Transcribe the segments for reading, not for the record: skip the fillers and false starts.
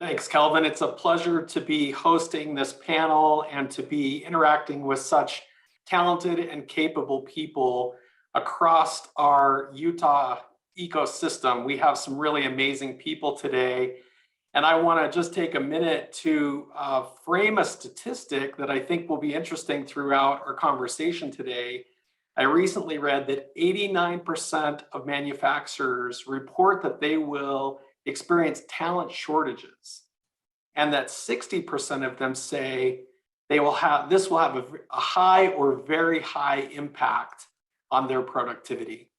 Thanks, Kelvin. It's a pleasure to be hosting this panel and to be interacting with such talented and capable people across our Utah ecosystem. We have some really amazing people today. And I want to just take a minute to frame a statistic that I think will be interesting throughout our conversation today. I recently read that 89% of manufacturers report that they will experience talent shortages, and that 60% of them say this will have a high or very high impact on their productivity.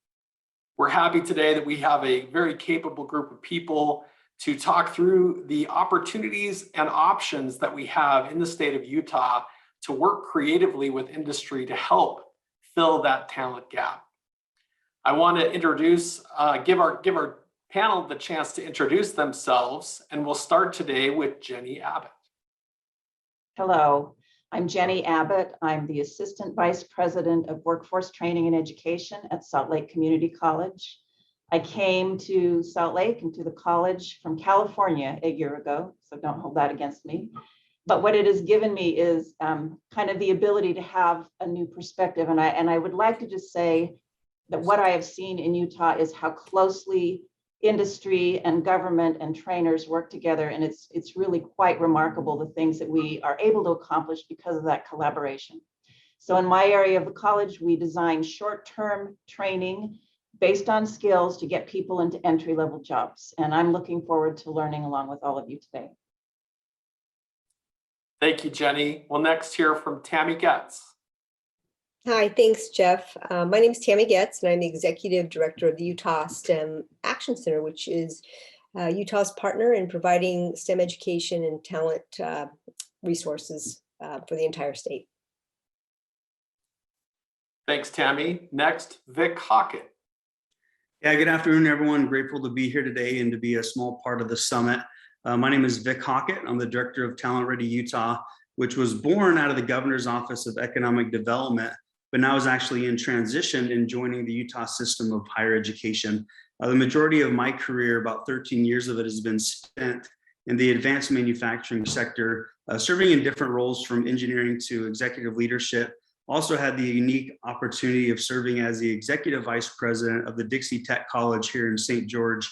We're happy today that we have a very capable group of people to talk through the opportunities and options that we have in the state of Utah to work creatively with industry to help fill that talent gap. I want to give our panel the chance to introduce themselves, and we'll start today with Jenni Abbott. Hello, I'm Jenni Abbott. I'm the Assistant Vice President of Workforce Training and Education at Salt Lake Community College. I came to Salt Lake and to the college from California a year ago, so don't hold that against me. But what it has given me is kind of the ability to have a new perspective. And I would like to just say that what I have seen in Utah is how closely industry and government and trainers work together. And it's really quite remarkable the things that we are able to accomplish because of that collaboration. So in my area of the college, we design short-term training based on skills to get people into entry-level jobs. And I'm looking forward to learning along with all of you today. Thank you, Jenni. We'll next hear from Tami Goetz. Hi, thanks, Jeff. My name is Tami Goetz, and I'm the Executive Director of the Utah STEM Action Center, which is Utah's partner in providing STEM education and talent resources for the entire state. Thanks, Tami. Next, Vic Hockett. Yeah, good afternoon, everyone. Grateful to be here today and to be a small part of the summit. My name is Vic Hockett. I'm the Director of Talent Ready Utah, which was born out of the Governor's Office of Economic Development, but now is actually in transition in joining the Utah system of higher education. The majority of my career, about 13 years of it, has been spent in the advanced manufacturing sector, serving in different roles from engineering to executive leadership. Also had the unique opportunity of serving as the Executive Vice President of the Dixie Tech College here in St. George.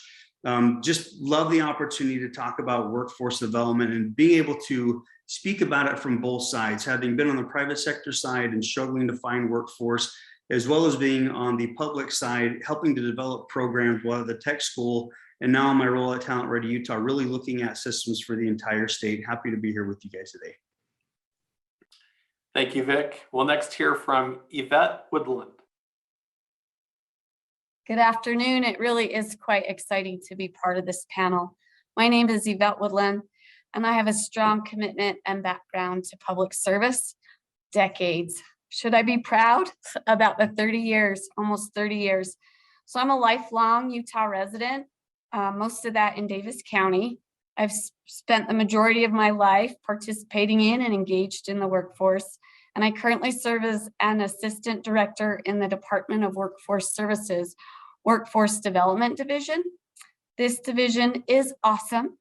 Just love the opportunity to talk about workforce development and being able to speak about it from both sides, having been on the private sector side and struggling to find workforce, as well as being on the public side, helping to develop programs while at the tech school, and now in my role at Talent Ready Utah, really looking at systems for the entire state. Happy to be here with you guys today. Thank you, Vic. We'll next hear from Yvette Woodland. Good afternoon. It really is quite exciting to be part of this panel. My name is Yvette Woodland, and I have a strong commitment and background to public service, decades. Should I be proud? About the 30 years, almost 30 years. So I'm a lifelong Utah resident, most of that in Davis County. I've spent the majority of my life participating in and engaged in the workforce, and I currently serve as an assistant director in the Department of Workforce Services, Workforce Development Division. This division is awesome.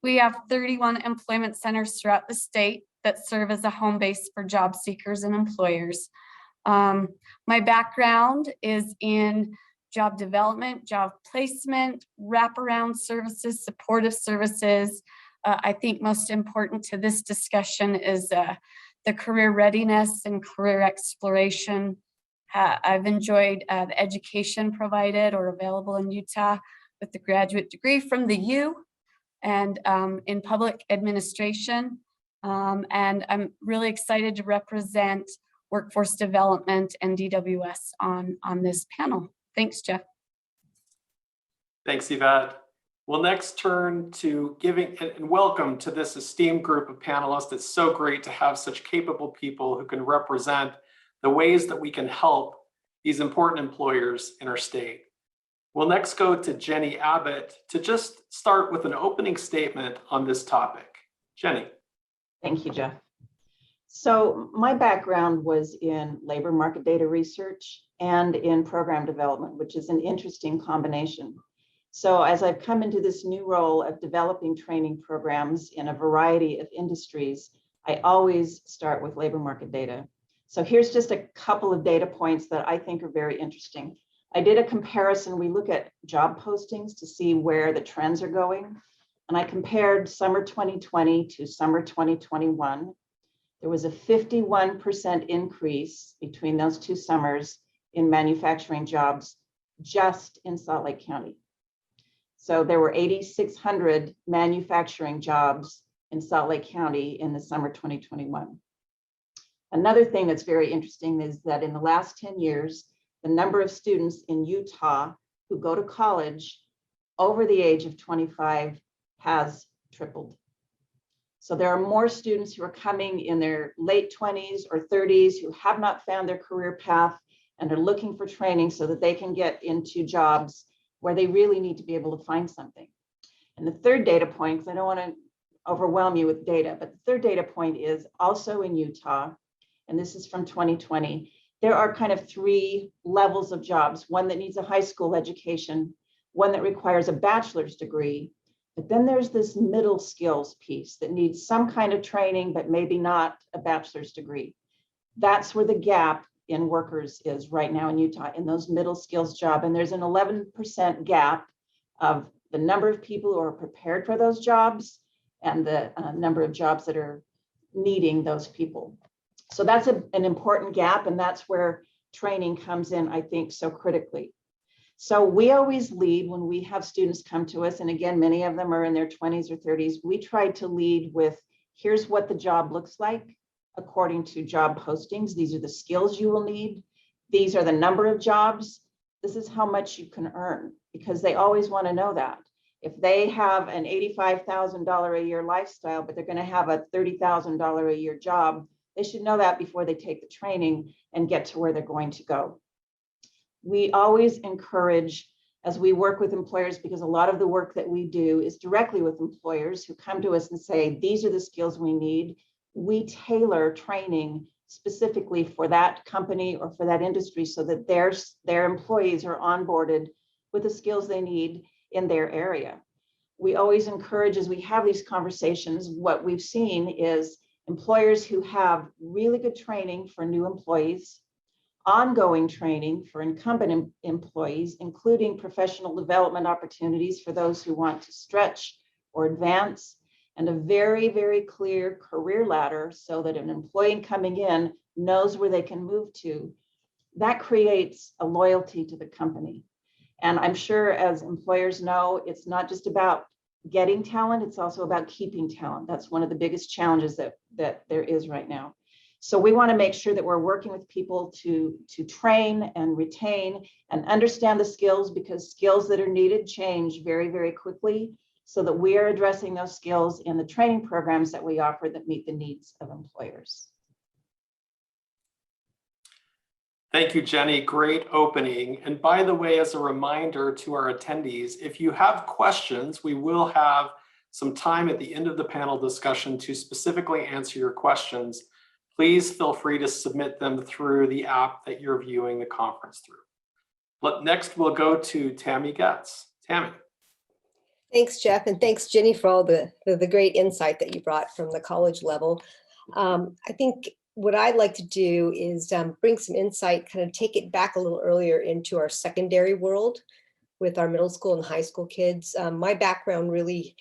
We have 31 employment centers throughout the state that serve as a home base for job seekers and employers. My background is in job development, job placement, wraparound services, supportive services. I think most important to this discussion is the career readiness and career exploration. I've enjoyed the education provided or available in Utah with the graduate degree from the U and in public administration. And I'm really excited to represent workforce development and DWS on this panel. Thanks, Jeff. Thanks, Yvette. We'll next turn to giving and welcome to this esteemed group of panelists. It's so great to have such capable people who can represent the ways that we can help these important employers in our state. We'll next go to Jenni Abbott to just start with an opening statement on this topic. Jenni. Thank you, Jeff. So my background was in labor market data research and in program development, which is an interesting combination. So as I've come into this new role of developing training programs in a variety of industries, I always start with labor market data. So here's just a couple of data points that I think are very interesting. I did a comparison. We look at job postings to see where the trends are going. And I compared summer 2020 to summer 2021. There was a 51% increase between those two summers in manufacturing jobs just in Salt Lake County. So there were 8,600 manufacturing jobs in Salt Lake County in the summer 2021. Another thing that's very interesting is that in the last 10 years, the number of students in Utah who go to college over the age of 25 has tripled. So there are more students who are coming in their late 20s or 30s who have not found their career path and are looking for training so that they can get into jobs where they really need to be able to find something. And the third data point, because I don't want to overwhelm you with data, but the third data point is also in Utah, and this is from 2020, there are kind of three levels of jobs, one that needs a high school education, one that requires a bachelor's degree, but then there's this middle skills piece that needs some kind of training, but maybe not a bachelor's degree. That's where the gap in workers is right now in Utah, in those middle skills job. And there's an 11% gap of the number of people who are prepared for those jobs and the number of jobs that are needing those people. So that's an important gap, and that's where training comes in, I think, so critically. So we always lead when we have students come to us, and again, many of them are in their 20s or 30s, we try to lead with, here's what the job looks like according to job postings. These are the skills you will need. These are the number of jobs. This is how much you can earn, because they always want to know that. If they have an $85,000 a year lifestyle, but they're going to have a $30,000 a year job, they should know that before they take the training and get to where they're going to go. We always encourage, as we work with employers, because a lot of the work that we do is directly with employers who come to us and say, these are the skills we need. We tailor training specifically for that company or for that industry so that their employees are onboarded with the skills they need in their area. We always encourage, as we have these conversations, what we've seen is employers who have really good training for new employees, ongoing training for incumbent employees, including professional development opportunities for those who want to stretch or advance, and a very, very clear career ladder so that an employee coming in knows where they can move to. That creates a loyalty to the company. And I'm sure, as employers know, it's not just about getting talent, it's also about keeping talent. That's one of the biggest challenges that there is right now. So we want to make sure that we're working with people to train and retain and understand the skills, because skills that are needed change very, very quickly, so that we are addressing those skills in the training programs that we offer that meet the needs of employers. Thank you, Jenni. Great opening. And by the way, as a reminder to our attendees, if you have questions, we will have some time at the end of the panel discussion to specifically answer your questions. Please feel free to submit them through the app that you're viewing the conference through. Next, we'll go to Tami Goetz. Tami. Thanks, Jeff, and thanks, Jenni, for all the great insight that you brought from the college level. I think what I'd like to do is bring some insight, kind of take it back a little earlier into our secondary world with our middle school and high school kids. My background really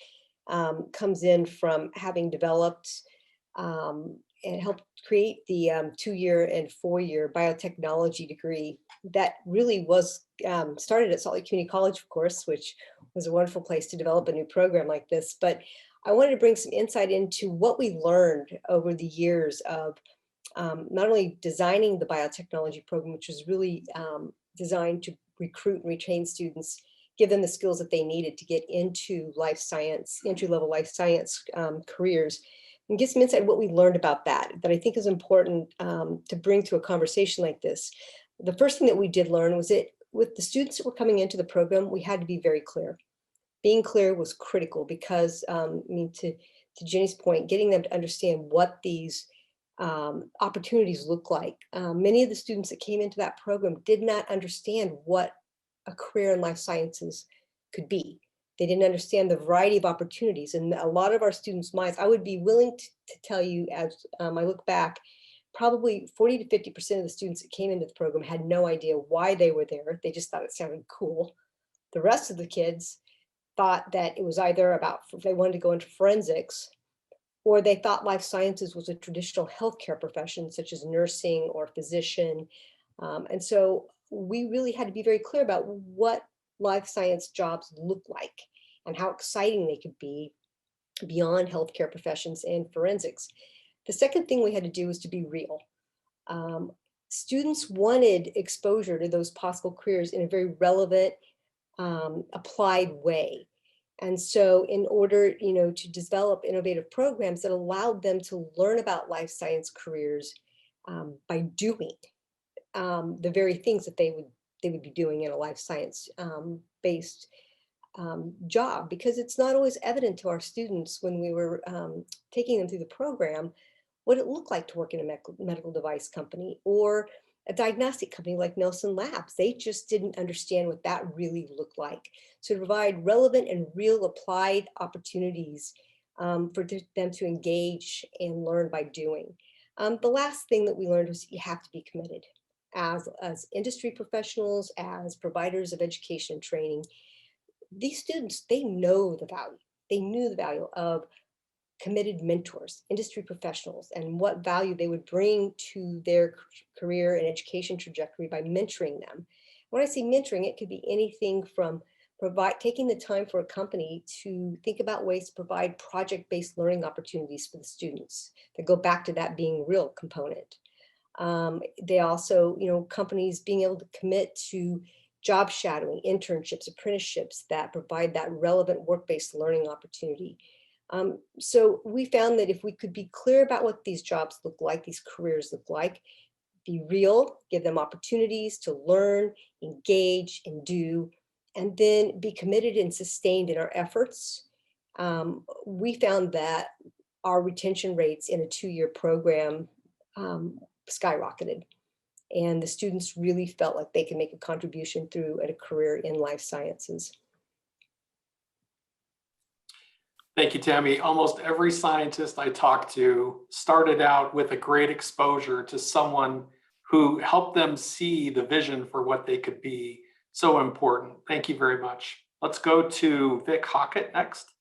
comes in from having developed and helped create the 2-year and 4-year biotechnology degree that really was started at Salt Lake Community College, of course, which was a wonderful place to develop a new program like this. But I wanted to bring some insight into what we learned over the years of not only designing the biotechnology program, which was really designed to recruit and retain students, give them the skills that they needed to get into life science, entry-level life science careers, and get some insight on what we learned about that I think is important to bring to a conversation like this. The first thing that we did learn was that with the students that were coming into the program, we had to be very clear. Being clear was critical because, to Jenni's point, getting them to understand what these opportunities look like. Many of the students that came into that program did not understand what a career in life sciences could be. They didn't understand the variety of opportunities. And a lot of our students' minds, I would be willing to tell you, as I look back, probably 40 to 50% of the students that came into the program had no idea why they were there. They just thought it sounded cool. The rest of the kids thought that it was either about if they wanted to go into forensics, or they thought life sciences was a traditional healthcare profession, such as nursing or physician. And so we really had to be very clear about what life science jobs look like and how exciting they could be beyond healthcare professions and forensics. The second thing we had to do was to be real. Students wanted exposure to those possible careers in a very relevant, applied way. And so in order, to develop innovative programs that allowed them to learn about life science careers by doing the very things that they would be doing in a life science based job, because it's not always evident to our students when we were taking them through the program what it looked like to work in a medical device company or a diagnostic company like Nelson Labs. They just didn't understand what that really looked like. So to provide relevant and real applied opportunities for them to engage and learn by doing. The last thing that we learned was you have to be committed. As industry professionals, as providers of education and training, these students, they know the value. They knew the value of committed mentors, industry professionals, and what value they would bring to their career and education trajectory by mentoring them. When I say mentoring, it could be anything from taking the time for a company to think about ways to provide project-based learning opportunities for the students that go back to that being real component. They also, companies being able to commit to job shadowing, internships, apprenticeships that provide that relevant work-based learning opportunity. So we found that if we could be clear about what these jobs look like, these careers look like, be real, give them opportunities to learn, engage, and do, and then be committed and sustained in our efforts, we found that our retention rates in a 2-year program skyrocketed. And the students really felt like they could make a contribution through a career in life sciences. Thank you, Tami. Almost every scientist I talked to started out with a great exposure to someone who helped them see the vision for what they could be. So important. Thank you very much. Let's go to Vic Hockett next.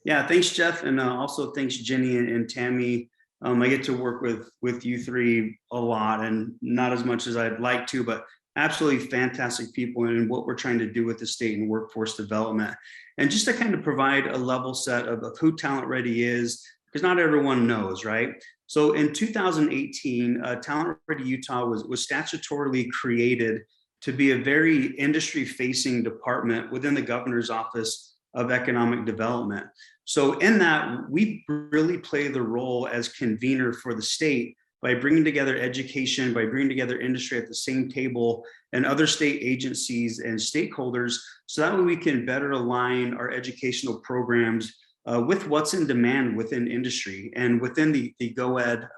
Yeah, thanks, Jeff. And also thanks, Jenni and Tami. I get to work with you three a lot, and not as much as I'd like to, but absolutely fantastic people in what we're trying to do with the state and workforce development. And just to kind of provide a level set of who Talent Ready is, because not everyone knows, right? So in 2018, Talent Ready Utah was statutorily created to be a very industry-facing department within the Governor's Office of Economic Development. So in that, we really play the role as convener for the state by bringing together education, by bringing together industry at the same table and other state agencies and stakeholders, so that way we can better align our educational programs with what's in demand within industry and within the GoEd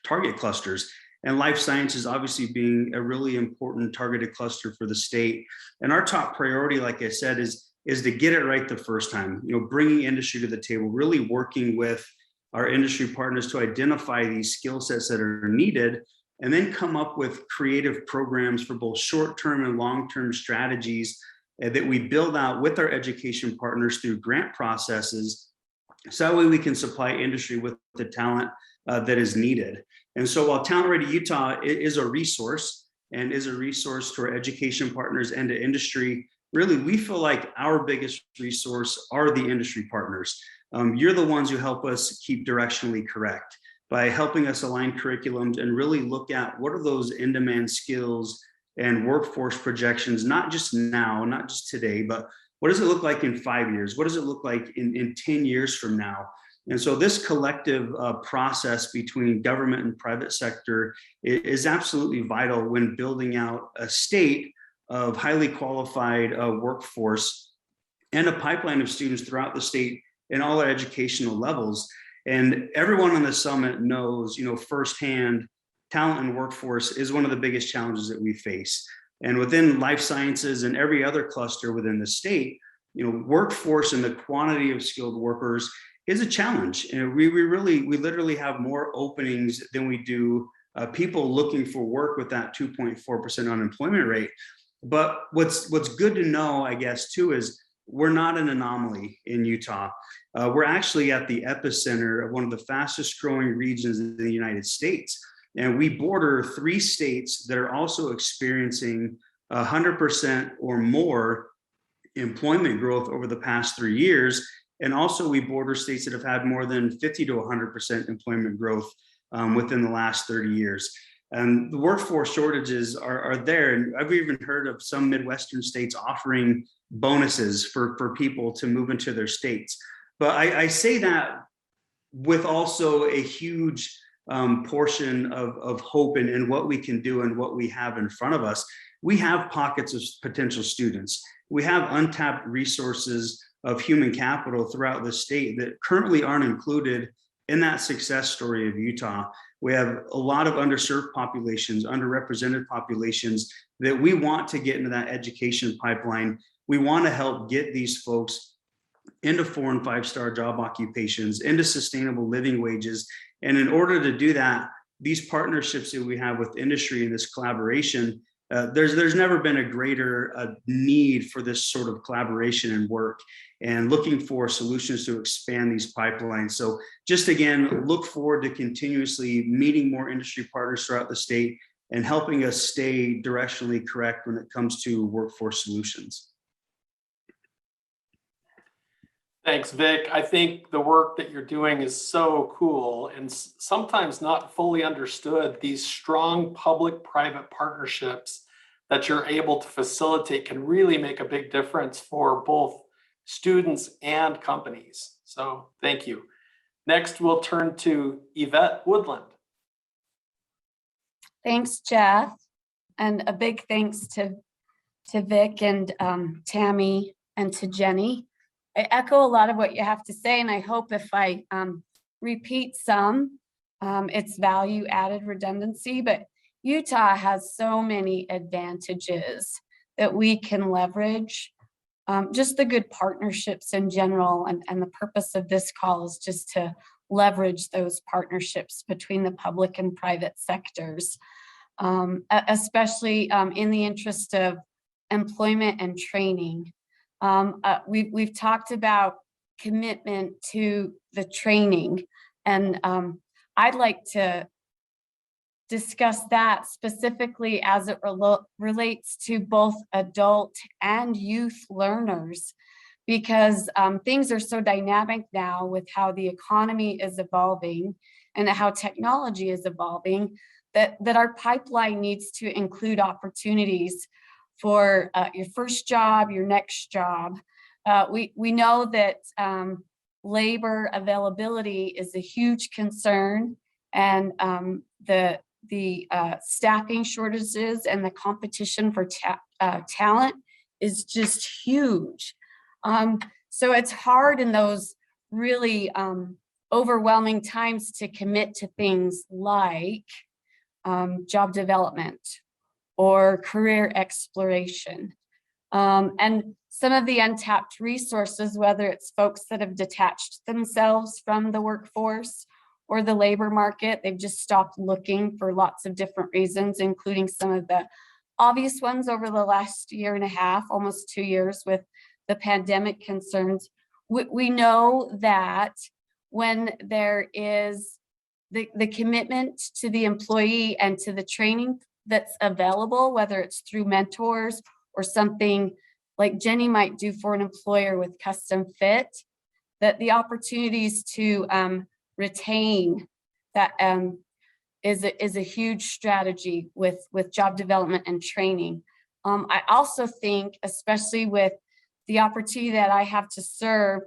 target clusters. And life sciences obviously being a really important targeted cluster for the state. And our top priority, like I said, is to get it right the first time, bringing industry to the table, really working with our industry partners to identify these skill sets that are needed, and then come up with creative programs for both short-term and long-term strategies that we build out with our education partners through grant processes. So that way we can supply industry with the talent that is needed. And so while Talent Ready Utah is a resource and is a resource to our education partners and to industry, really, we feel like our biggest resource are the industry partners. You're the ones who help us keep directionally correct by helping us align curriculums and really look at what are those in-demand skills and workforce projections, not just now, not just today, but what does it look like in 5 years? What does it look like in 10 years from now? And so this collective process between government and private sector is absolutely vital when building out a state of highly qualified workforce and a pipeline of students throughout the state in all our educational levels. And everyone on the summit knows, firsthand, talent and workforce is one of the biggest challenges that we face. And within life sciences and every other cluster within the state, workforce and the quantity of skilled workers is a challenge. And we literally have more openings than we do people looking for work with that 2.4% unemployment rate. But what's good to know, I guess, too, is we're not an anomaly in Utah. We're actually at the epicenter of one of the fastest growing regions in the United States. And we border 3 states that are also experiencing 100% or more employment growth over the past 3 years. And also we border states that have had more than 50 to 100% employment growth within the last 30 years. And the workforce shortages are there. And I've even heard of some Midwestern states offering bonuses for people to move into their states. But I say that with also a huge portion of hope in what we can do and what we have in front of us. We have pockets of potential students. We have untapped resources of human capital throughout the state that currently aren't included in that success story of Utah. We have a lot of underserved populations, underrepresented populations that we want to get into that education pipeline. We want to help get these folks into 4- and 5-star job occupations, into sustainable living wages. And in order to do that, these partnerships that we have with industry and this collaboration, there's never been a greater need for this sort of collaboration and work, and looking for solutions to expand these pipelines. So just again, look forward to continuously meeting more industry partners throughout the state and helping us stay directionally correct when it comes to workforce solutions. Thanks, Vic. I think the work that you're doing is so cool and sometimes not fully understood. These strong public-private partnerships that you're able to facilitate can really make a big difference for both students and companies. So thank you. Next, we'll turn to Yvette Woodland. Thanks, Jeff. And a big thanks to Vic and Tami and to Jenni. I echo a lot of what you have to say, and I hope if I repeat some, it's value added redundancy, but Utah has so many advantages that we can leverage. Just the good partnerships in general, and the purpose of this call is just to leverage those partnerships between the public and private sectors, especially in the interest of employment and training. We've talked about commitment to the training, and I'd like to discuss that specifically as it relates to both adult and youth learners, because things are so dynamic now with how the economy is evolving and how technology is evolving, that our pipeline needs to include opportunities for your first job, your next job. We know that labor availability is a huge concern, and the staffing shortages and the competition for talent is just huge. So it's hard in those really overwhelming times to commit to things like job development or career exploration. And some of the untapped resources, whether it's folks that have detached themselves from the workforce or the labor market, they've just stopped looking for lots of different reasons, including some of the obvious ones over the last year and a half, almost 2 years with the pandemic concerns. We know that when there is the commitment to the employee and to the training that's available, whether it's through mentors or something like Jenni might do for an employer with custom fit, that the opportunities to retain that is a huge strategy with job development and training. I also think, especially with the opportunity that I have to serve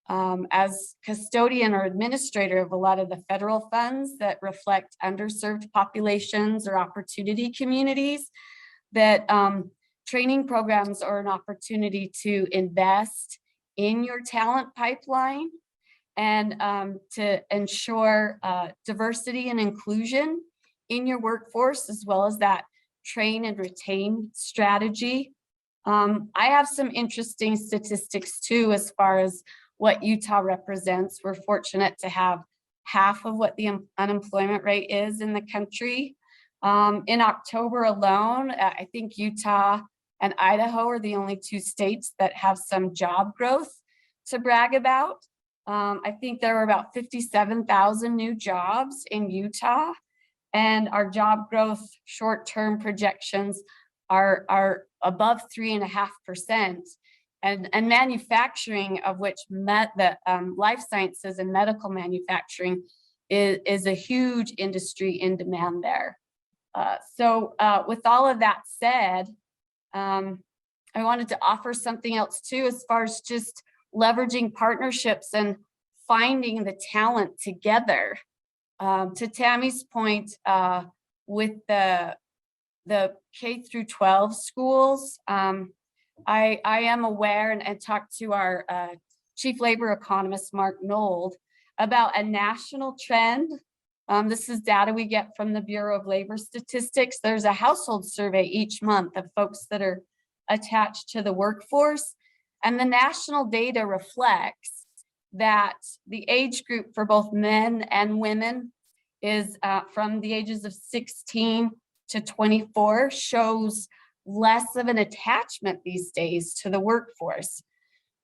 as custodian or administrator of a lot of the federal funds that reflect underserved populations or opportunity communities, that training programs are an opportunity to invest in your talent pipeline and to ensure diversity and inclusion in your workforce, as well as that train and retain strategy. I have some interesting statistics too, as far as what Utah represents. We're fortunate to have half of what the unemployment rate is in the country. In October alone, I think Utah and Idaho are the only two states that have some job growth to brag about. I think there were about 57,000 new jobs in Utah, and our job growth short-term projections are above 3.5%. And manufacturing, of which the life sciences and medical manufacturing is a huge industry in demand there. So with all of that said, I wanted to offer something else too, as far as just leveraging partnerships and finding the talent together. To Tami's point, with the K through 12 schools, I am aware and talked to our chief labor economist, Mark Nold, about a national trend. This is data we get from the Bureau of Labor Statistics. There's a household survey each month of folks that are attached to the workforce. And the national data reflects that the age group for both men and women is from the ages of 16 to 24, shows less of an attachment these days to the workforce.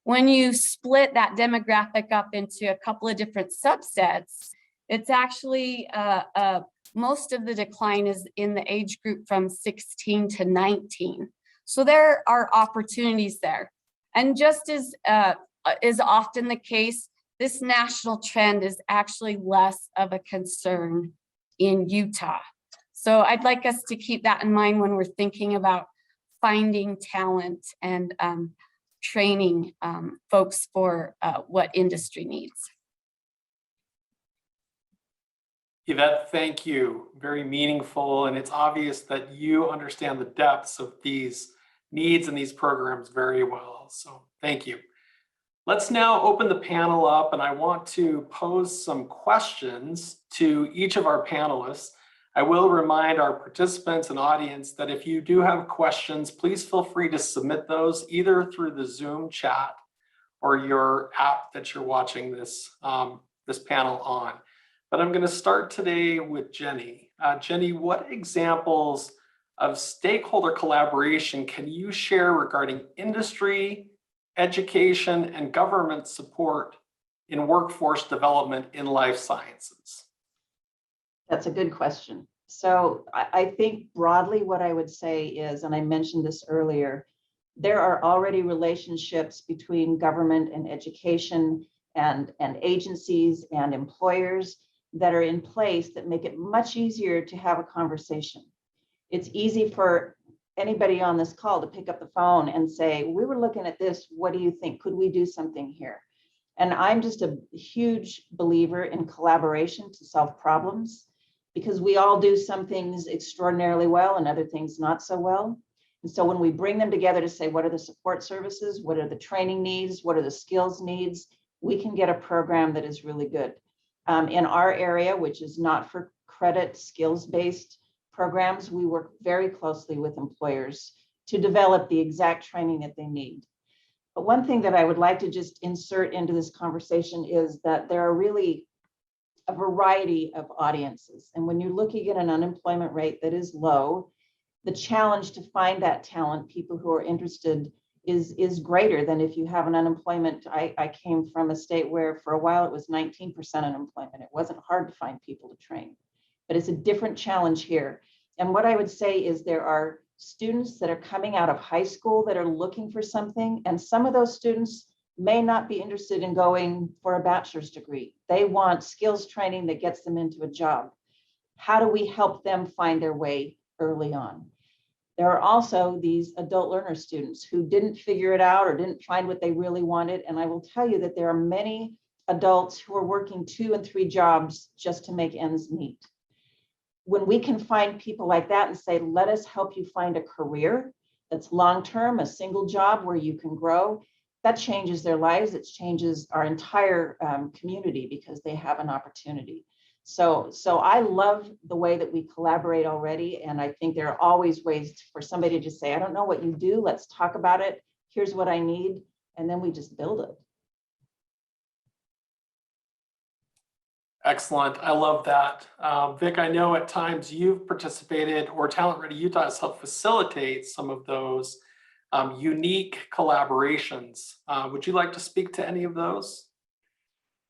When you split that demographic up into a couple of different subsets, it's actually most of the decline is in the age group from 16 to 19. So there are opportunities there. And just as is often the case, this national trend is actually less of a concern in Utah. So I'd like us to keep that in mind when we're thinking about finding talent and training folks for what industry needs. Yvette, thank you. Very meaningful, and it's obvious that you understand the depths of these needs and these programs very well. So thank you. Let's now open the panel up, and I want to pose some questions to each of our panelists. I will remind our participants and audience that if you do have questions, please feel free to submit those either through the Zoom chat or your app that you're watching this, this panel on. But I'm going to start today with Jenni. Jenni, what examples of stakeholder collaboration can you share regarding industry, education, and government support in workforce development in life sciences? That's a good question. So I think broadly what I would say is, and I mentioned this earlier, there are already relationships between government and education and agencies and employers that are in place that make it much easier to have a conversation. It's easy for anybody on this call to pick up the phone and say, we were looking at this, what do you think? Could we do something here? And I'm just a huge believer in collaboration to solve problems, because we all do some things extraordinarily well and other things not so well. And so when we bring them together to say, what are the support services? What are the training needs? What are the skills needs? We can get a program that is really good. In our area, which is not for credit, skills-based programs, we work very closely with employers to develop the exact training that they need. But one thing that I would like to just insert into this conversation is that there are really a variety of audiences. And when you're looking at an unemployment rate that is low, the challenge to find that talent, people who are interested, is greater than if you have an unemployment. I came from a state where for a while it was 19% unemployment. It wasn't hard to find people to train, but it's a different challenge here. And what I would say is there are students that are coming out of high school that are looking for something, and some of those students may not be interested in going for a bachelor's degree. They want skills training that gets them into a job. How do we help them find their way early on? There are also these adult learner students who didn't figure it out or didn't find what they really wanted. And I will tell you that there are many adults who are working 2 and 3 jobs just to make ends meet. When we can find people like that and say, let us help you find a career that's long-term, a single job where you can grow, that changes their lives. It changes our entire community because they have an opportunity. So I love the way that we collaborate already. And I think there are always ways for somebody to just say, I don't know what you do. Let's talk about it. Here's what I need. And then we just build it. Excellent. I love that. Vic, I know at times you've participated, or Talent Ready Utah has helped facilitate some of those unique collaborations. Would you like to speak to any of those?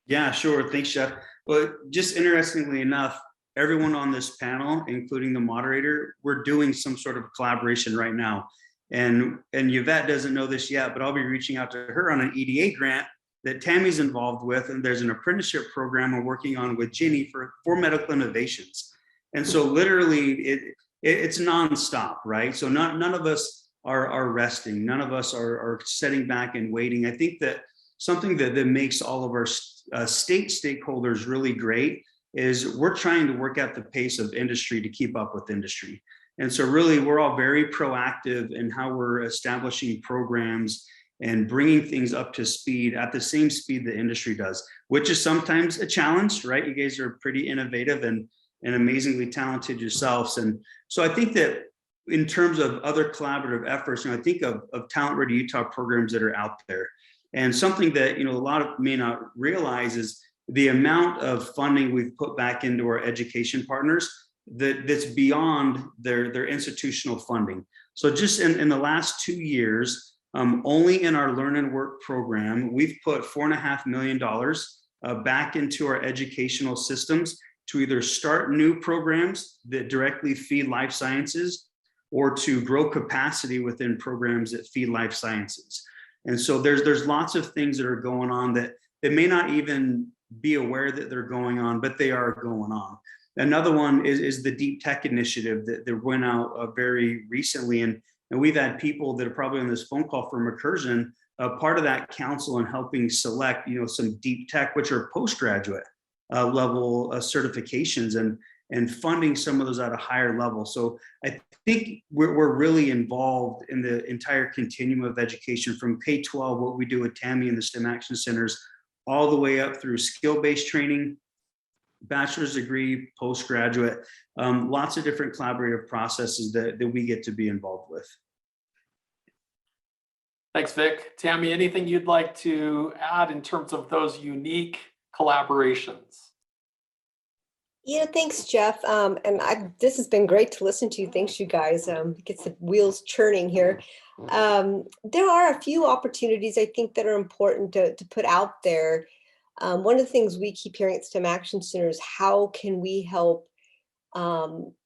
Yeah, sure. Thanks, Jeff. Well, just interestingly enough, everyone on this panel, including the moderator, we're doing some sort of collaboration right now. And Yvette doesn't know this yet, but I'll be reaching out to her on an EDA grant that Tami's involved with. And there's an apprenticeship program I'm working on with Jenni for medical innovations. And so literally it's nonstop, right? So none of us are resting. None of us are sitting back and waiting. I think that something that makes all of our state stakeholders really great is we're trying to work at the pace of industry to keep up with industry. And so really we're all very proactive in how we're establishing programs and bringing things up to speed at the same speed the industry does, which is sometimes a challenge, right? You guys are pretty innovative and amazingly talented yourselves. And so I think that in terms of other collaborative efforts, I think of Talent Ready Utah programs that are out there. And something that a lot of may not realize is the amount of funding we've put back into our education partners that's beyond their institutional funding. So just in the last 2 years, only in our Learn and Work program, we've put $4.5 million back into our educational systems to either start new programs that directly feed life sciences or to grow capacity within programs that feed life sciences. And so there's lots of things that are going on that may not even be aware that they're going on, but they are going on. Another one is the Deep Tech initiative that went out very recently. And we've had people that are probably on this phone call from Recursion, part of that council in helping select, some deep tech, which are postgraduate level certifications and funding some of those at a higher level. So I think we're really involved in the entire continuum of education from K-12, what we do with Tami and the STEM Action Centers, all the way up through skill-based training, bachelor's degree, postgraduate, lots of different collaborative processes that we get to be involved with. Thanks, Vic. Tami, anything you'd like to add in terms of those unique collaborations? Yeah, thanks, Jeff. This has been great to listen to. Thanks, you guys. It gets the wheels churning here. There are a few opportunities I think that are important to put out there. One of the things we keep hearing at STEM Action Center is how can we help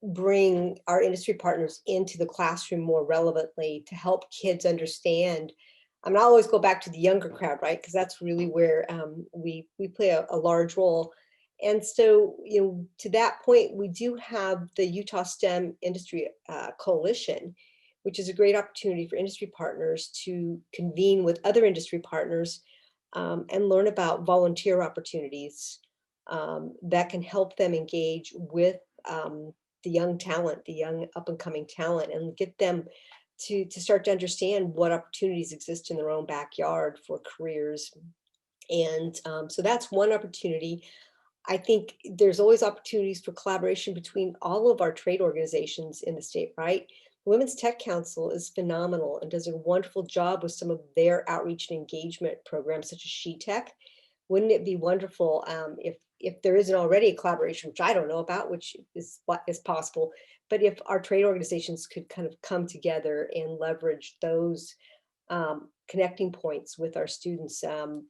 bring our industry partners into the classroom more relevantly to help kids understand. I always go back to the younger crowd, right? Because that's really where we play a large role. And so, to that point, we do have the Utah STEM Industry Coalition, which is a great opportunity for industry partners to convene with other industry partners and learn about volunteer opportunities that can help them engage with the young talent, the young up and coming talent, and get them to start to understand what opportunities exist in their own backyard for careers. And so that's one opportunity. I think there's always opportunities for collaboration between all of our trade organizations in the state, right? Women's Tech Council is phenomenal and does a wonderful job with some of their outreach and engagement programs, such as She Tech. Wouldn't it be wonderful if there isn't already a collaboration, which I don't know about, which is what is possible, but if our trade organizations could kind of come together and leverage those connecting points with our students.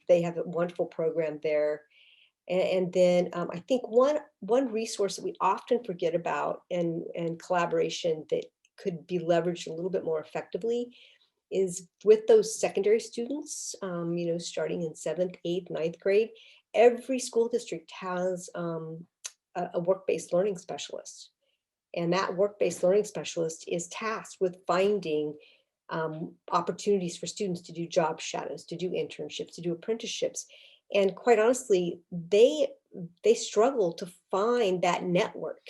They have a wonderful program there. And then I think one resource that we often forget about and collaboration that could be leveraged a little bit more effectively is with those secondary students, starting in 7th, 8th, 9th grade. Every school district has a work-based learning specialist. And that work-based learning specialist is tasked with finding opportunities for students to do job shadows, to do internships, to do apprenticeships. And quite honestly, they struggle to find that network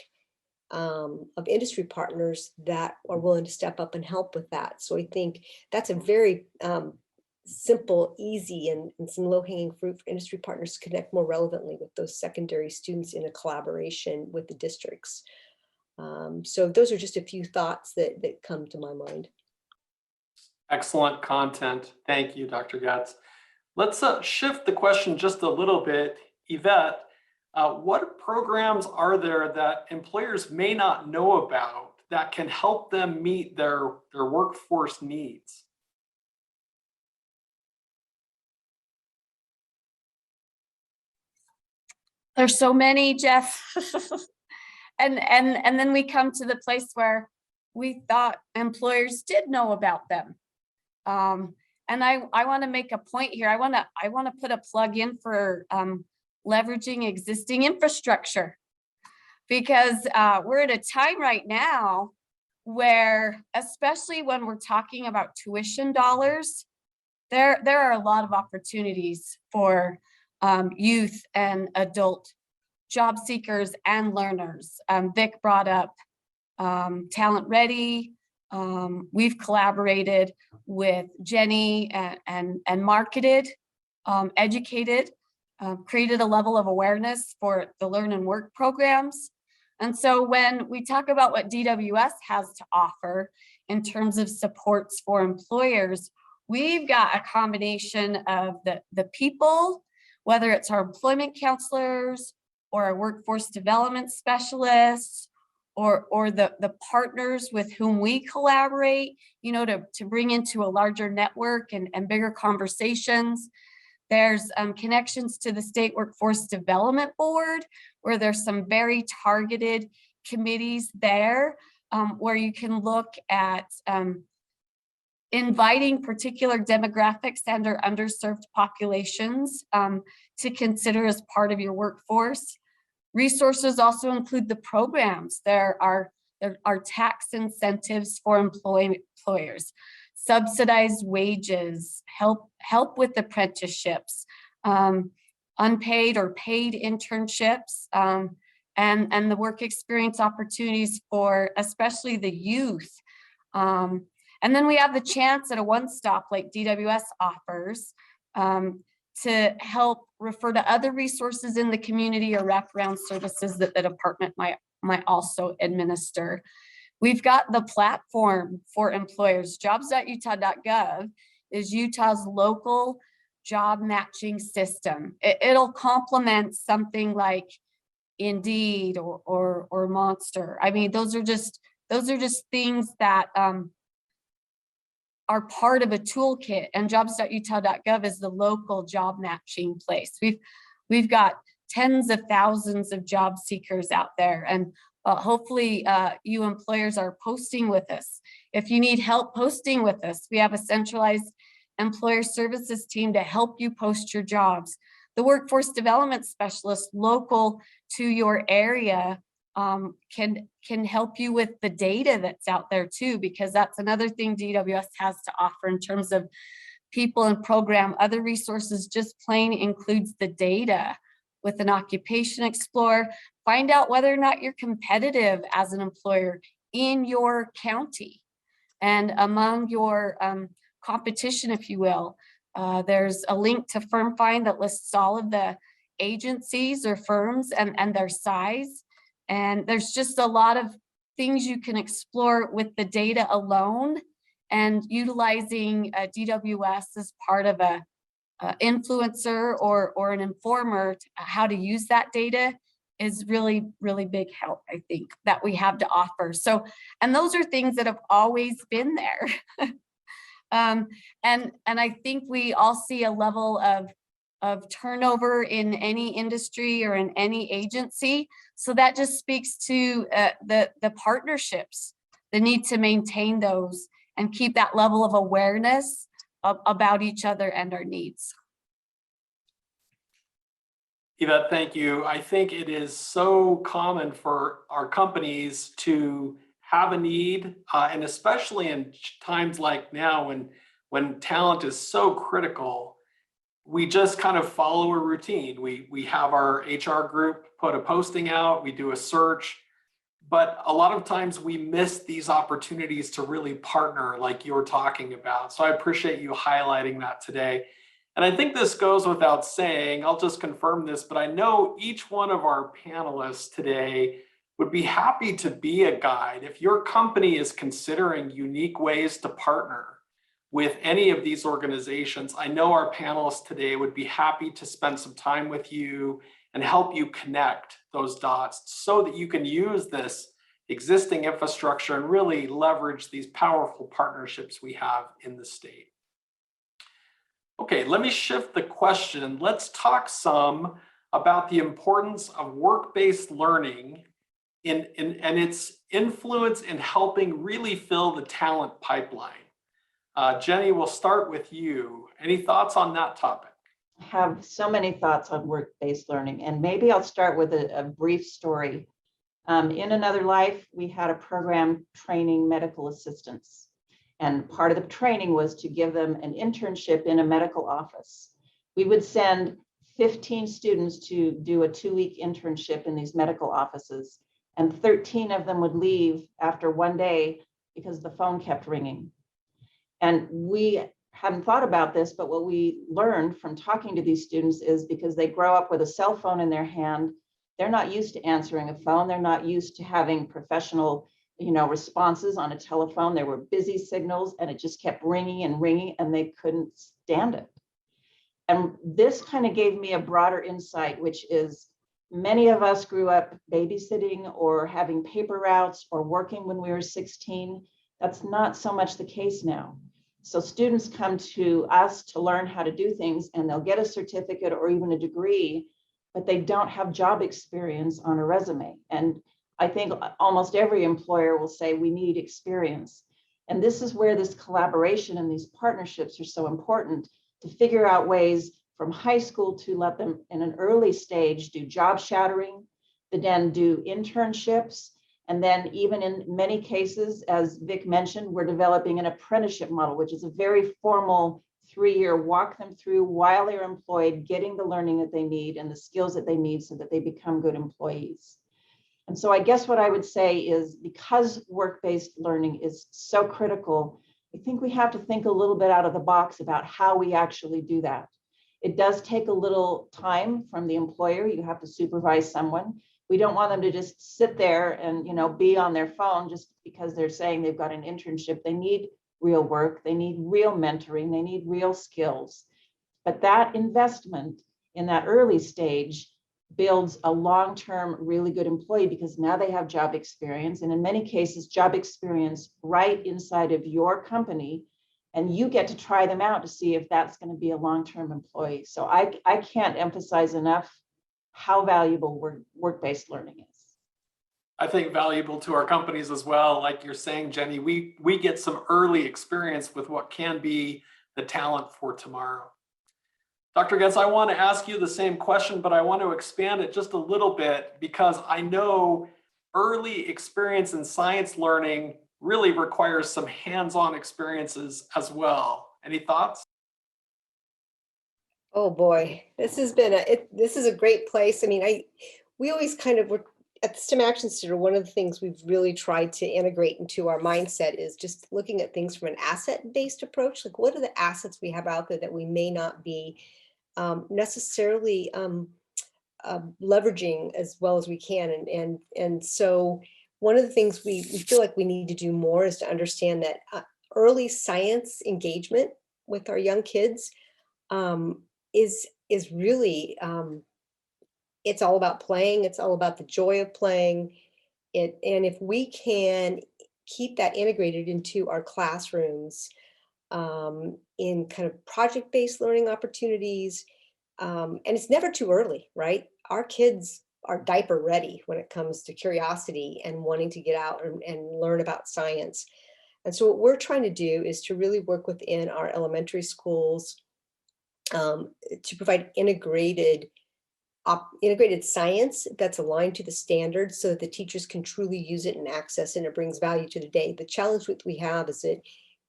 of industry partners that are willing to step up and help with that. So I think that's a very simple, easy, and some low-hanging fruit for industry partners to connect more relevantly with those secondary students in a collaboration with the districts. So those are just a few thoughts that come to my mind. Excellent content. Thank you, Dr. Goetz. Let's shift the question just a little bit. Yvette, what programs are there that employers may not know about that can help them meet their workforce needs? There's so many, Jeff. and then we come to the place where we thought employers did know about them. And I want to make a point here. I want to put a plug in for leveraging existing infrastructure, because we're at a time right now where, especially when we're talking about tuition dollars, there are a lot of opportunities for youth and adult job seekers and learners. Vic brought up Talent Ready. We've collaborated with Jenni and marketed, educated, created a level of awareness for the Learn and Work programs. And so when we talk about what DWS has to offer in terms of supports for employers, we've got a combination of the people, whether it's our employment counselors or our workforce development specialists, or the partners with whom we collaborate, to bring into a larger network and bigger conversations. There's connections to the State Workforce Development Board, where there's some very targeted committees there, where you can look at inviting particular demographics and or underserved populations to consider as part of your workforce. Resources also include the programs. There are tax incentives for employers, subsidized wages, help with apprenticeships, unpaid or paid internships, and the work experience opportunities for especially the youth. And then we have the chance at a one-stop like DWS offers to help refer to other resources in the community or wraparound services that the department might also administer. We've got the platform for employers. Jobs.utah.gov is Utah's local job matching system. It'll complement something like Indeed or Monster. I mean, those are just things that are part of a toolkit, and jobs.utah.gov is the local job matching place. We've got tens of thousands of job seekers out there, and hopefully you employers are posting with us. If you need help posting with us, we have a centralized employer services team to help you post your jobs. The workforce development specialist local to your area can help you with the data that's out there too, because that's another thing DWS has to offer in terms of people and program. Other resources just plain includes the data with an occupation explorer. Find out whether or not you're competitive as an employer in your county and among your competition, if you will. There's a link to Firm Find that lists all of the agencies or firms and their size. And there's just a lot of things you can explore with the data alone, and utilizing DWS as part of a influencer or an informer to how to use that data is really, really big help, I think, that we have to offer. So, and those are things that have always been there. And I think we all see a level of turnover in any industry or in any agency. So that just speaks to the partnerships, the need to maintain those and keep that level of awareness about each other and our needs. Yvette, thank you. I think it is so common for our companies to have a need, and especially in times like now when talent is so critical, we just kind of follow a routine. We have our HR group put a posting out, we do a search. but a lot of times we miss these opportunities to really partner like you were talking about. So I appreciate you highlighting that today. And I think this goes without saying, I'll just confirm this, but I know each one of our panelists today would be happy to be a guide. If your company is considering unique ways to partner with any of these organizations, I know our panelists today would be happy to spend some time with you and help you connect those dots so that you can use this existing infrastructure and really leverage these powerful partnerships we have in the state. Okay, let me shift the question. Let's talk some about the importance of work-based learning and its influence in helping really fill the talent pipeline. Jenni, we'll start with you. Any thoughts on that topic? I have so many thoughts on work-based learning, and maybe I'll start with a brief story. In another life, we had a program training medical assistants, and part of the training was to give them an internship in a medical office. We would send 15 students to do a 2-week internship in these medical offices, and 13 of them would leave after 1 day because the phone kept ringing. And we hadn't thought about this, but what we learned from talking to these students is because they grow up with a cell phone in their hand, they're not used to answering a phone. They're not used to having professional, responses on a telephone. There were busy signals and it just kept ringing and ringing and they couldn't stand it. And this kind of gave me a broader insight, which is many of us grew up babysitting or having paper routes or working when we were 16. That's not so much the case now. So students come to us to learn how to do things and they'll get a certificate or even a degree, but they don't have job experience on a resume. And I think almost every employer will say we need experience. And this is where this collaboration and these partnerships are so important, to figure out ways from high school to let them in an early stage do job shadowing, to then do internships. And then even in many cases, as Vic mentioned, we're developing an apprenticeship model, which is a very formal 3-year walk them through while they're employed, getting the learning that they need and the skills that they need so that they become good employees. And so I guess what I would say is, because work-based learning is so critical, I think we have to think a little bit out of the box about how we actually do that. It does take a little time from the employer. You have to supervise someone. We don't want them to just sit there and be on their phone just because they're saying they've got an internship. They need real work. They need real mentoring. They need real skills. But that investment in that early stage builds a long-term really good employee, because now they have job experience, and in many cases job experience right inside of your company, and you get to try them out to see if that's going to be a long-term employee. So I can't emphasize enough how valuable work-based learning is. I think valuable to our companies as well. Like you're saying, Jenni, we get some early experience with what can be the talent for tomorrow. Dr. Goetz, I want to ask you the same question, but I want to expand it just a little bit, because I know early experience in science learning really requires some hands-on experiences as well. Any thoughts? Oh boy, this has been this is a great place. I mean, we always kind of were at the STEM Action Center. One of the things we've really tried to integrate into our mindset is just looking at things from an asset-based approach. Like, what are the assets we have out there that we may not be necessarily leveraging as well as we can, and so one of the things we feel like we need to do more is to understand that early science engagement with our young kids is really it's all about playing. It's all about the joy of playing it, and if we can keep that integrated into our classrooms in kind of project-based learning opportunities. And it's never too early, right? Our kids are diaper ready when it comes to curiosity and wanting to get out and learn about science. And so what we're trying to do is to really work within our elementary schools to provide integrated science that's aligned to the standards so that the teachers can truly use it and access it, and it brings value to the day. The challenge that we have is that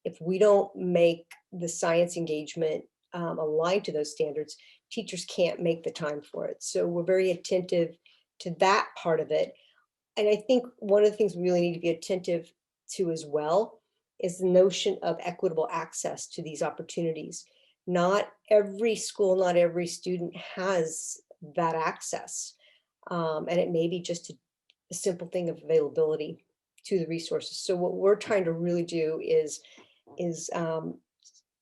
if we don't make the science engagement aligned to those standards, teachers can't make the time for it. So we're very attentive to that part of it. And I think one of the things we really need to be attentive to as well is the notion of equitable access to these opportunities. Not every school, not every student has that access. And it may be just a simple thing of availability to the resources. So what we're trying to really do is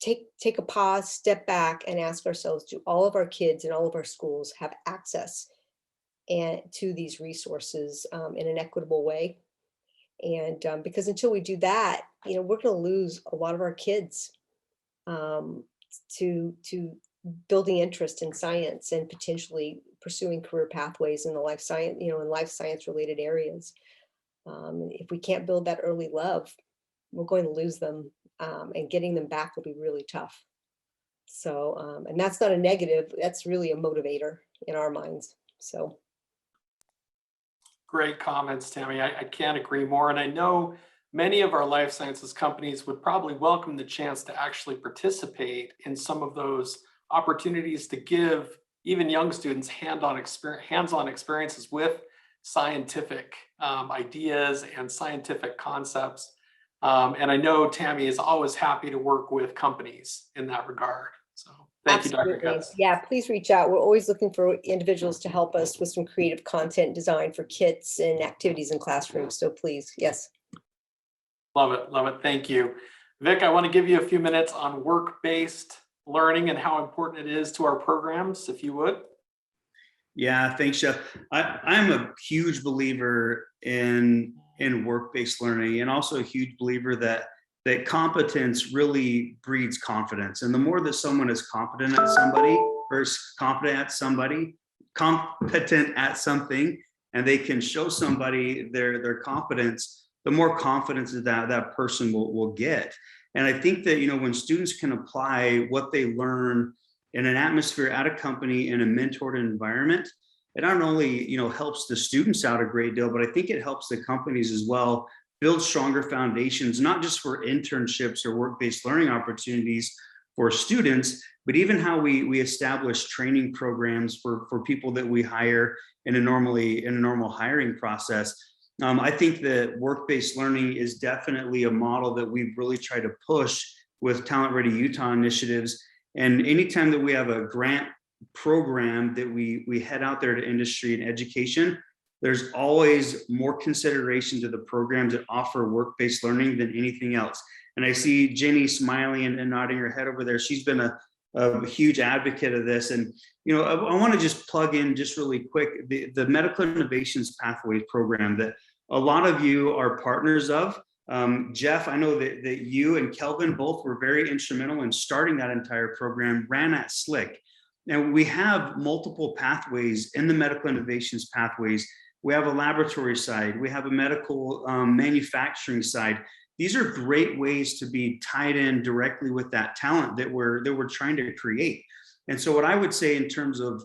take a pause, step back, and ask ourselves, do all of our kids in all of our schools have access to these resources in an equitable way? And because until we do that, we're going to lose a lot of our kids to building interest in science and potentially pursuing career pathways in the life science, in life science related areas. If we can't build that early love, we're going to lose them, and getting them back will be really tough. So, and that's not a negative, that's really a motivator in our minds. So. Great comments, Tami. I can't agree more. And I know many of our life sciences companies would probably welcome the chance to actually participate in some of those opportunities to give even young students hands-on experiences with scientific ideas and scientific concepts. And I know Tami is always happy to work with companies in that regard. So thank you, Dr. Goetz. Yeah, please reach out. We're always looking for individuals to help us with some creative content design for kits and activities in classrooms. So please, yes. Love it. Love it. Thank you. Vic, I want to give you a few minutes on work-based learning and how important it is to our programs, if you would. Yeah, thanks, Jeff. I'm a huge believer in work-based learning, and also a huge believer that competence really breeds confidence. And the more that someone is competent at something, and they can show somebody their competence, the more confidence that person will get. And I think that, when students can apply what they learn in an atmosphere at a company in a mentored environment, it not only, helps the students out a great deal, but I think it helps the companies as well build stronger foundations, not just for internships or work-based learning opportunities for students, but even how we establish training programs for people that we hire in a normal hiring process. I think that work-based learning is definitely a model that we've really tried to push with Talent Ready Utah initiatives. And anytime that we have a grant program that we head out there to industry and education, there's always more consideration to the programs that offer work-based learning than anything else. And I see Jenni smiling and nodding her head over there. She's been a huge advocate of this. And, I want to just plug in just really quick, the Medical Innovations Pathways program that a lot of you are partners of. Jeff, I know that you and Kelvin both were very instrumental in starting that entire program, ran at SLCC. And we have multiple pathways in the Medical Innovations Pathways. We have a laboratory side, we have a medical manufacturing side. These are great ways to be tied in directly with that talent that we're trying to create. And so what I would say in terms of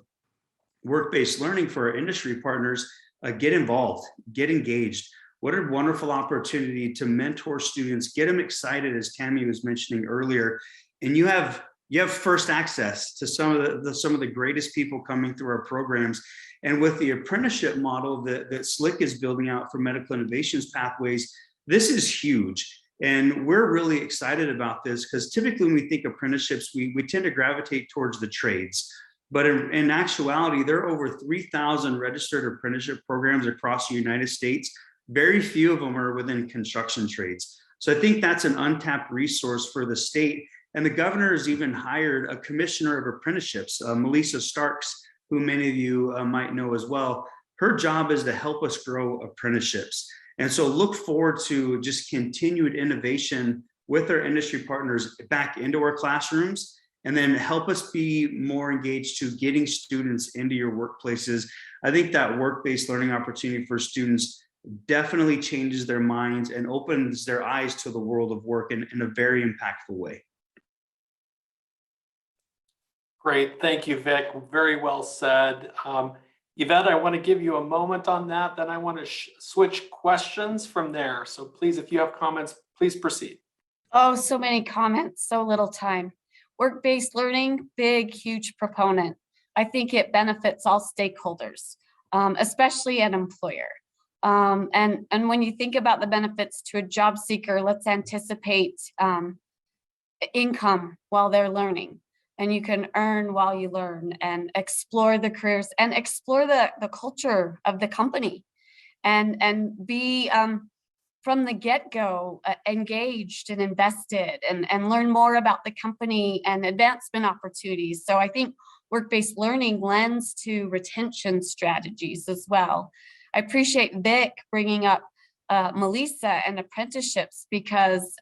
work-based learning for our industry partners, get involved, get engaged. What a wonderful opportunity to mentor students, get them excited, as Tami was mentioning earlier. And you have first access to some of the greatest people coming through our programs. And with the apprenticeship model that SLCC is building out for Medical Innovations Pathways, this is huge. And we're really excited about this because typically when we think apprenticeships, we tend to gravitate towards the trades. But in actuality, there are over 3,000 registered apprenticeship programs across the United States. Very few of them are within construction trades. So I think that's an untapped resource for the state. And the governor has even hired a commissioner of apprenticeships, Melissa Starks, who many of you might know as well. Her job is to help us grow apprenticeships. And so look forward to just continued innovation with our industry partners back into our classrooms, and then help us be more engaged to getting students into your workplaces. I think that work-based learning opportunity for students definitely changes their minds and opens their eyes to the world of work in a very impactful way. Great. Thank you, Vic. Very well said. Yvette, I want to give you a moment on that. Then I want to switch questions from there. So please, if you have comments, please proceed. Oh, so many comments, so little time. Work-based learning, big, huge proponent. I think it benefits all stakeholders, especially an employer. And when you think about the benefits to a job seeker, let's anticipate income while they're learning. And you can earn while you learn and explore the careers and explore the culture of the company and be from the get-go engaged and invested and learn more about the company and advancement opportunities. So I think work-based learning lends to retention strategies as well. I appreciate Vic bringing up Melissa and apprenticeships because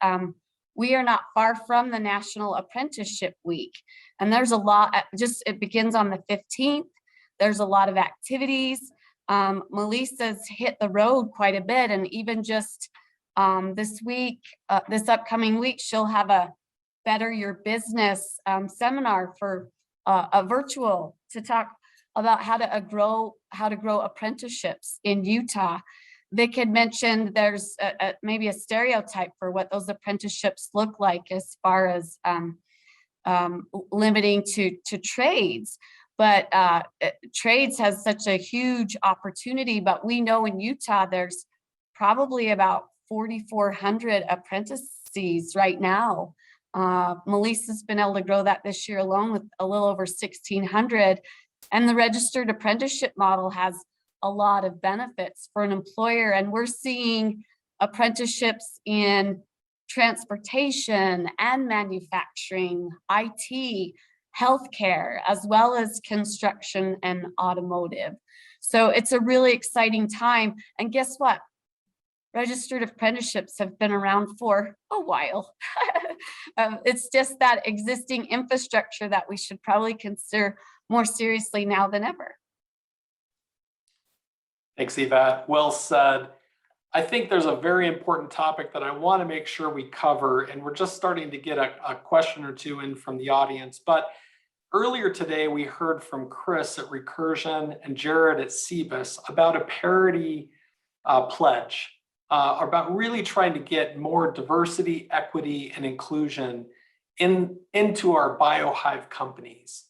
we are not far from the National Apprenticeship Week. And there's a lot, it begins on the 15th. There's a lot of activities. Melissa's hit the road quite a bit. And even just this week, this upcoming week, she'll have a Better Your Business seminar for a virtual to talk about how to grow apprenticeships in Utah. Vic had mentioned there's maybe a stereotype for what those apprenticeships look like as far as limiting to trades, but trades has such a huge opportunity. But we know in Utah there's probably about 4,400 apprentices right now. Melissa's been able to grow that this year alone with a little over 1,600, and the registered apprenticeship model has a lot of benefits for an employer. And we're seeing apprenticeships in transportation and manufacturing, IT, healthcare, as well as construction and automotive. So it's a really exciting time. And guess what? Registered apprenticeships have been around for a while. It's just that existing infrastructure that we should probably consider more seriously now than ever. Thanks, Yvette. Well said. I think there's a very important topic that I want to make sure we cover, and we're just starting to get a question or two in from the audience. But earlier today, we heard from Chris at Recursion and Jared at CBIS about a parity pledge, about really trying to get more diversity, equity, and inclusion into our BioHive companies.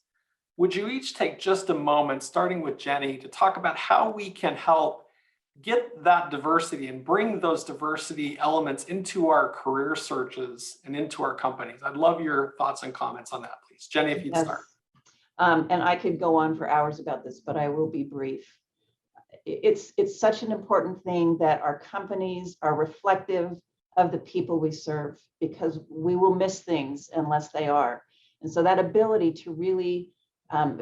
Would you each take just a moment, starting with Jenni, to talk about how we can help get that diversity and bring those diversity elements into our career searches and into our companies? I'd love your thoughts and comments on that, please. Jenni, if you'd start. And I could go on for hours about this, but I will be brief. It's such an important thing that our companies are reflective of the people we serve, because we will miss things unless they are. And so that ability to really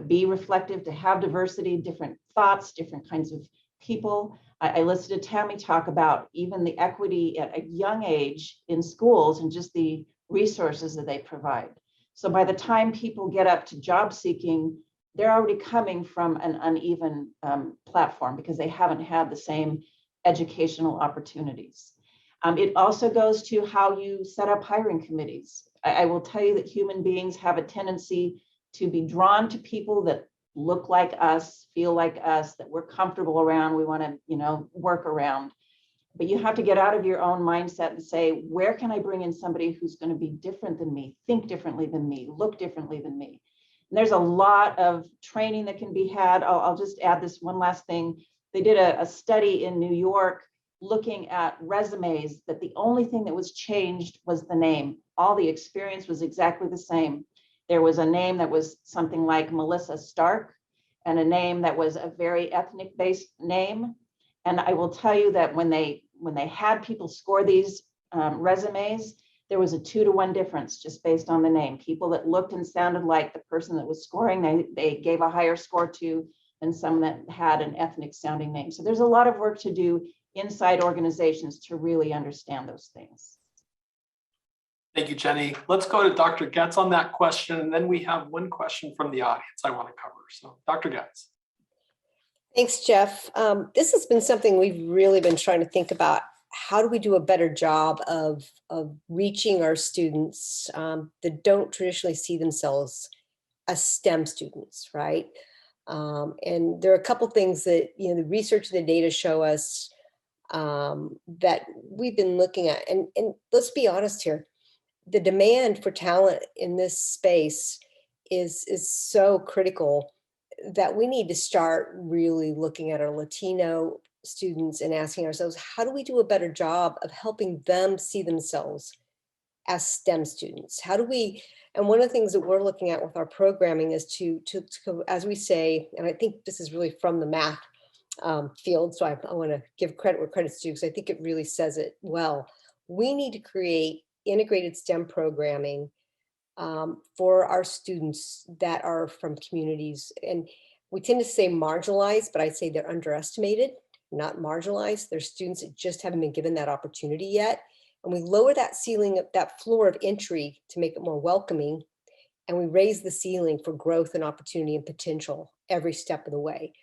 be reflective, to have diversity, different thoughts, different kinds of people. I listened to Tami talk about even the equity at a young age in schools and just the resources that they provide. So by the time people get up to job seeking, they're already coming from an uneven platform because they haven't had the same educational opportunities. It also goes to how you set up hiring committees. I will tell you that human beings have a tendency to be drawn to people that look like us, feel like us, that we're comfortable around, we want to, work around. But you have to get out of your own mindset and say, where can I bring in somebody who's going to be different than me, think differently than me, look differently than me? And there's a lot of training that can be had. I'll just add this one last thing. They did a study in New York looking at resumes that the only thing that was changed was the name. All the experience was exactly the same. There was a name that was something like Melissa Stark and a name that was a very ethnic-based name. And I will tell you that when they had people score these resumes, there was a 2-to-1 difference just based on the name. People that looked and sounded like the person that was scoring, they gave a higher score to than some that had an ethnic sounding name. So there's a lot of work to do inside organizations to really understand those things. Thank you, Jenni. Let's go to Dr. Goetz on that question, and then we have one question from the audience I want to cover. So Dr. Goetz. Thanks, Jeff. This has been something we've really been trying to think about. How do we do a better job of reaching our students that don't traditionally see themselves as STEM students, right? And there are a couple things that, the research and the data show us that we've been looking at. And let's be honest here, the demand for talent in this space is so critical that we need to start really looking at our Latino students and asking ourselves, how do we do a better job of helping them see themselves as STEM students? How do we, and one of the things that we're looking at with our programming is to as we say, and I think this is really from the math field, so I want to give credit where credit's due, because I think it really says it well. We need to create integrated STEM programming for our students that are from communities. And we tend to say marginalized, but I'd say they're underestimated, not marginalized. They're students that just haven't been given that opportunity yet. And we lower that ceiling, that floor of entry to make it more welcoming. And we raise the ceiling for growth and opportunity and potential every step of the way.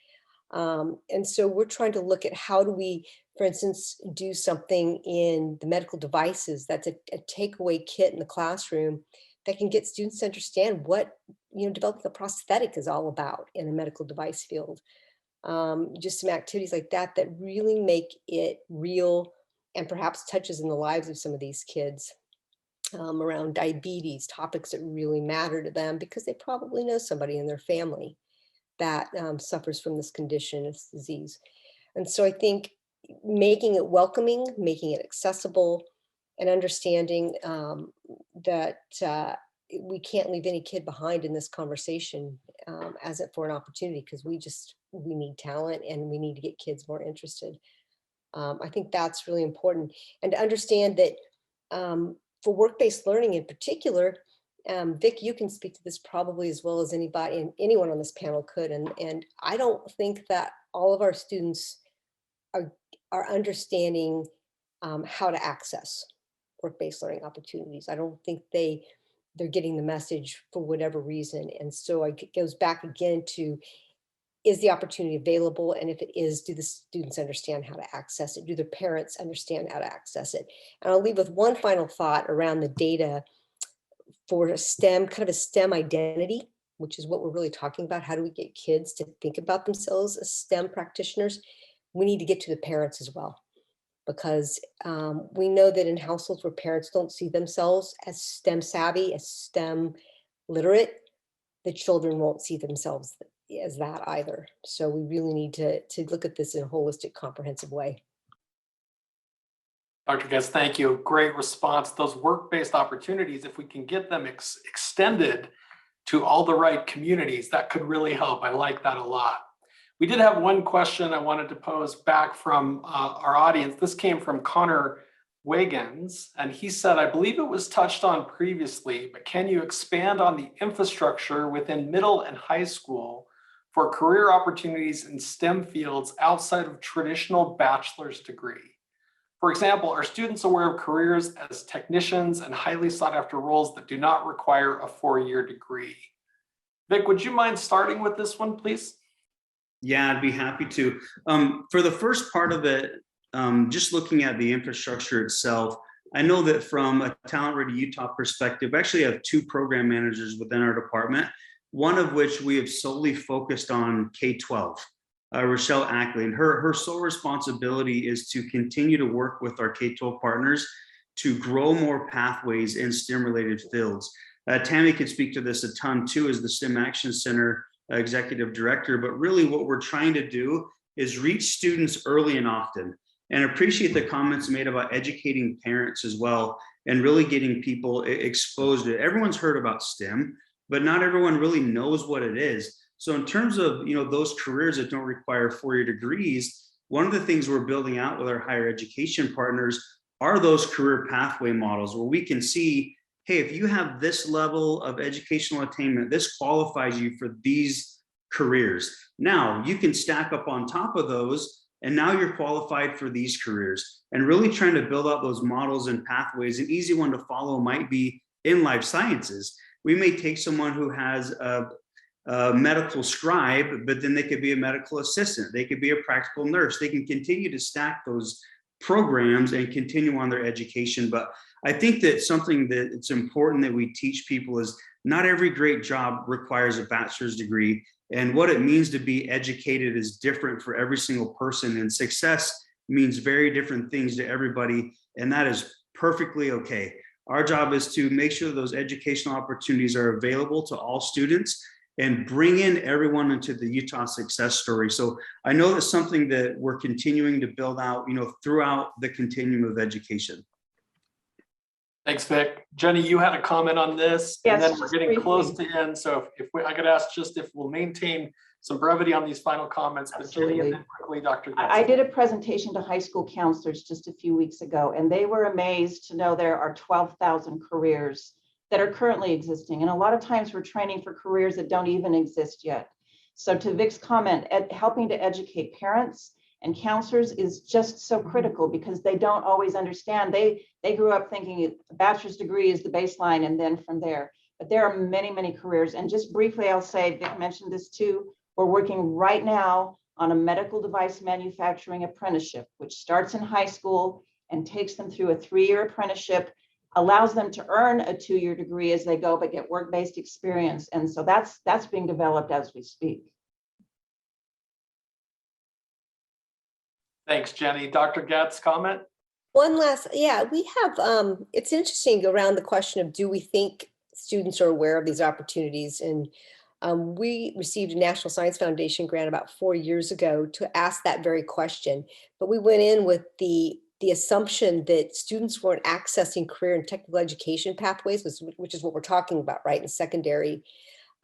And so we're trying to look at how do we, for instance, do something in the medical devices that's a takeaway kit in the classroom that can get students to understand what, developing a prosthetic is all about in the medical device field. Just some activities like that that really make it real and perhaps touches in the lives of some of these kids around diabetes, topics that really matter to them because they probably know somebody in their family that suffers from this condition, this disease. And so I think making it welcoming, making it accessible, and understanding that we can't leave any kid behind in this conversation as it for an opportunity, because we need talent and we need to get kids more interested. I think that's really important. And to understand that for work-based learning in particular, Vic, you can speak to this probably as well as anybody and anyone on this panel could. And I don't think that all of our students are understanding how to access work-based learning opportunities. I don't think they're getting the message for whatever reason. And so it goes back again to, is the opportunity available? And if it is, do the students understand how to access it? Do their parents understand how to access it? And I'll leave with one final thought around the data for a STEM, kind of a STEM identity, which is what we're really talking about. How do we get kids to think about themselves as STEM practitioners? We need to get to the parents as well, because we know that in households where parents don't see themselves as STEM savvy, as STEM literate, the children won't see themselves as that either. So we really need to look at this in a holistic, comprehensive way. Dr. Goetz, thank you. Great response. Those work-based opportunities, if we can get them extended to all the right communities, that could really help. I like that a lot. We did have one question I wanted to pose back from our audience. This came from Connor Wiggins, and he said, I believe it was touched on previously, but can you expand on the infrastructure within middle and high school for career opportunities in STEM fields outside of traditional bachelor's degree? For example, are students aware of careers as technicians and highly sought after roles that do not require a 4-year degree? Vic, would you mind starting with this one, please? Yeah, I'd be happy to. For the first part of it, just looking at the infrastructure itself, I know that from a Talent Ready Utah perspective, we actually have 2 program managers within our department, one of which we have solely focused on K-12. Rochelle Ackley, and her sole responsibility is to continue to work with our K-12 partners to grow more pathways in STEM related fields. Tami could speak to this a ton too as the STEM Action Center executive director, but really what we're trying to do is reach students early and often, and appreciate the comments made about educating parents as well and really getting people exposed to it. Everyone's heard about STEM, but not everyone really knows what it is. So in terms of those careers that don't require 4-year degrees, one of the things we're building out with our higher education partners are those career pathway models where we can see, hey, if you have this level of educational attainment, this qualifies you for these careers. Now you can stack up on top of those, and now you're qualified for these careers. And really trying to build out those models and pathways. An easy one to follow might be in life sciences. We may take someone who has a medical scribe, but then they could be a medical assistant. They could be a practical nurse. They can continue to stack those programs and continue on their education. But I think that something that it's important that we teach people is not every great job requires a bachelor's degree. And what it means to be educated is different for every single person. And success means very different things to everybody. And that is perfectly okay. Our job is to make sure those educational opportunities are available to all students. and bring in everyone into the Utah success story. So I know that's something that we're continuing to build out, throughout the continuum of education. Thanks, Vic. Jenny, you had a comment on this, and Yes, then we're just getting close to briefly. end. So I could ask just if we'll maintain some brevity on these final comments, but Jenny, and then quickly, Dr. Goetz. I did a presentation to high school counselors just a few weeks ago, and they were amazed to know there are 12,000 careers that are currently existing. And a lot of times we're training for careers that don't even exist yet. So to Vic's comment, helping to educate parents and counselors is just so critical because they don't always understand. They grew up thinking a bachelor's degree is the baseline and then from there. But there are many, many careers. And just briefly, I'll say, Vic mentioned this too, we're working right now on a medical device manufacturing apprenticeship, which starts in high school and takes them through a 3-year apprenticeship, allows them to earn a 2-year degree as they go, but get work-based experience. And so that's being developed as we speak. Thanks, Jenny. Dr. Goetz, comment? One last, yeah, we have, it's interesting around the question of, do we think students are aware of these opportunities? And we received a National Science Foundation grant about 4 years ago to ask that very question. But we went in with the assumption that students weren't accessing career and technical education pathways, which is what we're talking about, right, in secondary,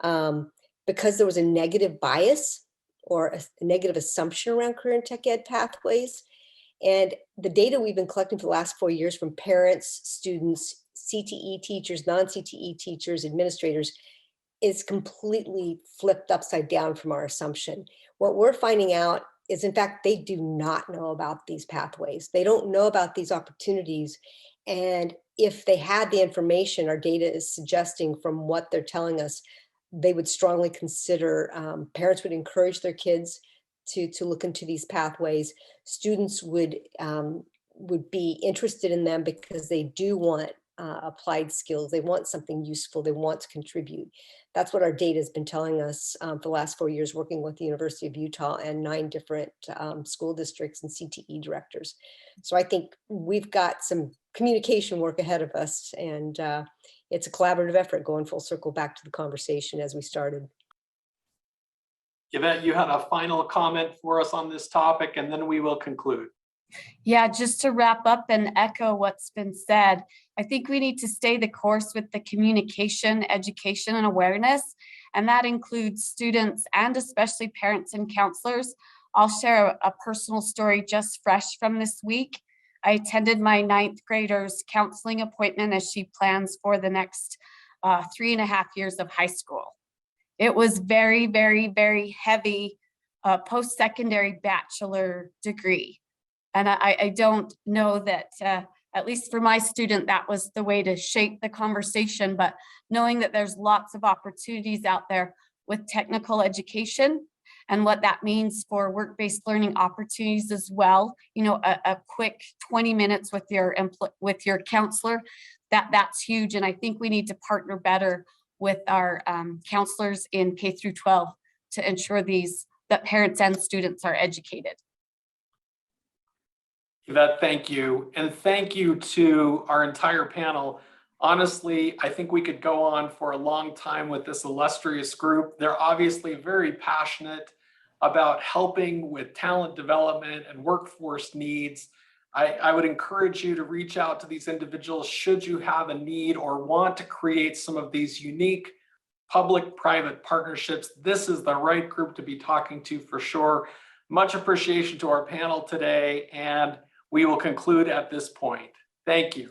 because there was a negative bias or a negative assumption around career and tech ed pathways. And the data we've been collecting for the last 4 years from parents, students, CTE teachers, non-CTE teachers, administrators, is completely flipped upside down from our assumption. What we're finding out is, in fact, they do not know about these pathways. They don't know about these opportunities. And if they had the information, our data is suggesting from what they're telling us, they would strongly consider, parents would encourage their kids to look into these pathways. Students would be interested in them because they do want applied skills. They want something useful. They want to contribute. That's what our data has been telling us for the last 4 years, working with the University of Utah and 9 different school districts and CTE directors. So I think we've got some communication work ahead of us, and it's a collaborative effort going full circle back to the conversation as we started. Yvette, you had a final comment for us on this topic, and then we will conclude. Yeah, just to wrap up and echo what's been said, I think we need to stay the course with the communication, education, and awareness, and that includes students and especially parents and counselors. I'll share a personal story just fresh from this week. I attended my 9th grader's counseling appointment as she plans for the next 3.5 years of high school. It was very, very, very heavy post-secondary bachelor degree. And I don't know that, at least for my student, that was the way to shape the conversation, but knowing that there's lots of opportunities out there with technical education and what that means for work-based learning opportunities as well. You know, a quick 20 minutes with your counselor, that's huge. And I think we need to partner better with our counselors in K through 12 to ensure that parents and students are educated. Yvette, thank you. And thank you to our entire panel. Honestly, I think we could go on for a long time with this illustrious group. They're obviously very passionate about helping with talent development and workforce needs. I would encourage you to reach out to these individuals should you have a need or want to create some of these unique public-private partnerships. This is the right group to be talking to for sure. Much appreciation to our panel today, and we will conclude at this point. Thank you.